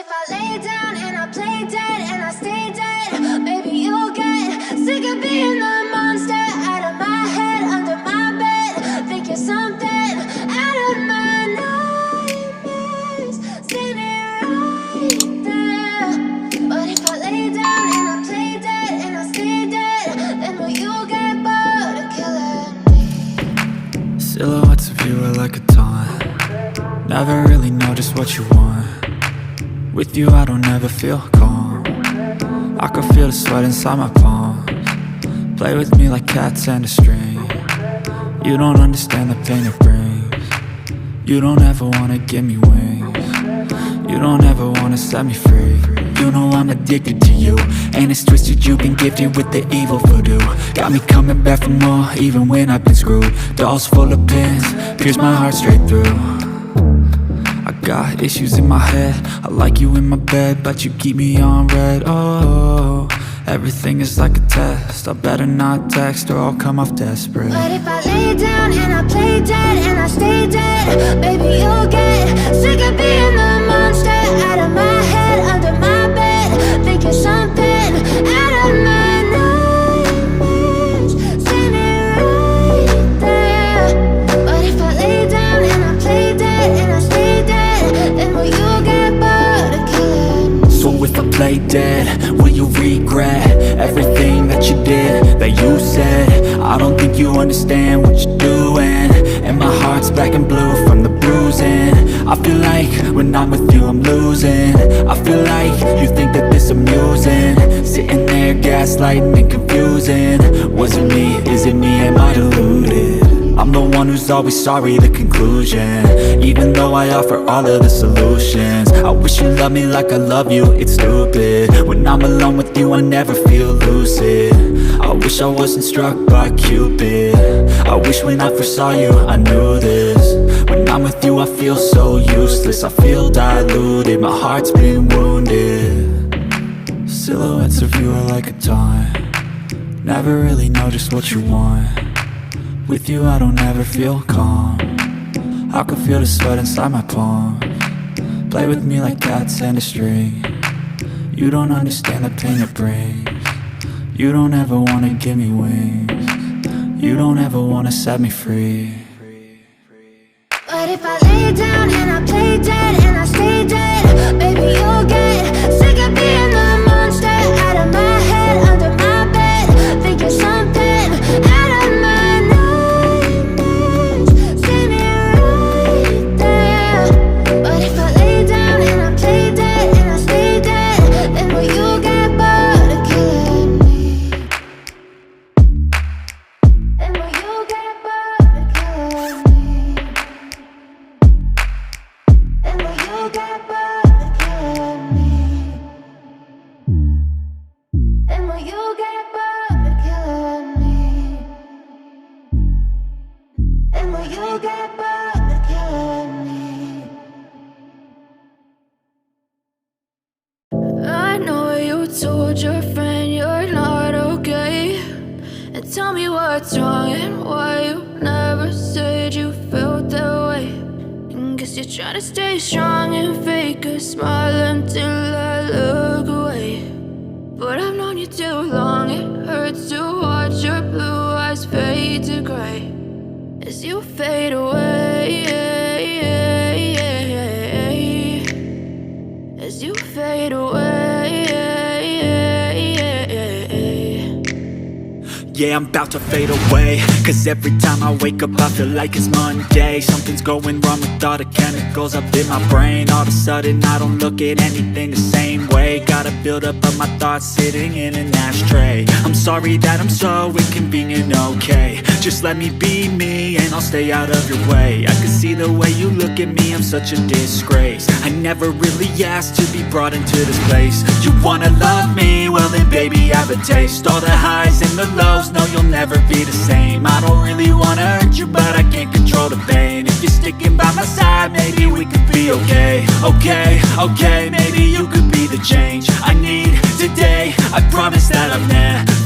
if I lay down and I play dead and I stay dead, maybe you'll get sick of being the monster out of my head, under my bed. Think you're something out of my nightmares, standing right there. But if I lay down and I play dead and I stay dead, then will you get bored of killing me? Silhouettes of you are like a taunt. Never really know just what you want. With you I don't ever feel calm. I can feel the sweat inside my palms. Play with me like cats and a string. You don't understand the pain it brings. You don't ever wanna give me wings. You don't ever wanna set me free. You know I'm addicted to you, and it's twisted, you've been gifted with the evil voodoo. Got me coming back for more, even when I've been screwed. Dolls full of pins, pierce my heart straight through. I got issues in my head, I like you in my bed, but you keep me on red. Oh, everything is like a test, I better not text or I'll come off desperate. But if I lay down and I play dead and I stay dead, baby you'll get sick of being the monster out of my head, under my bed. Think you're something out of my nightmares, standing right there. But if I lay down and I play dead and I stay dead, then will you get bored of killing me? So if I play dead, will you regret everything that you did, that you said? I don't think you understand what you're doing, and my heart's black and blue from the bruising. I feel like when I'm with you I'm losing. I feel like you think that this amusing, sitting there gaslighting and confusing. Was it me? Is it me? Am I deluded? I'm the one who's always sorry, the conclusion, even though I offer all of the solutions. I wish you loved me like I love you, it's stupid. When I'm alone with you I never feel lucid. I wish I wasn't struck by Cupid. I wish when I first saw you I knew this. When I'm with you I feel so useless, I feel diluted, my heart's been wounded. Silhouettes of you are like a taunt. Never really know just what you want. With you I don't ever feel calm. I can feel the sweat inside my palms. Play with me like cats and a string. You don't understand the pain it brings. You don't ever wanna give me wings. You don't ever wanna set me free. But if I lay down and I play dead and I stay dead, baby you'll get sick of being the monster out of my head, under my bed. Think you're something out of my nightmares, standing right there. But if I lay down and I play dead and I stay dead, then will you get bored of killing me? Then will you get bored of killing me? Then will you get bored of killing me? Then will you get bored of killing me? Then will you get bored of killing me? I know you told your friend you're not okay, and tell me what's wrong and why you never said you felt that way. And guess you're trying to stay strong and fake a smile until I look away. But I've known you too long, it hurts to watch your blue eyes fade to gray as you fade away, as you fade away. Yeah, I'm about to fade away, cause every time I wake up I feel like it's Monday. Something's going wrong with all the chemicals up in my brain. All of a sudden I don't look at anything the same way. Gotta build up of my thoughts sitting in an ashtray. I'm sorry that I'm so inconvenient, okay. Just let me be me and I'll stay out of your way. I can see the way you look at me, I'm such a disgrace. I never really asked to be brought into this place. You wanna love me? Well then baby I have a taste. All the highs and the lows, no you'll never be the same. I don't really wanna hurt you but I can't control the pain. If you're sticking by my side maybe we could be okay. Okay, maybe you could be the change I need today. I promise that I've never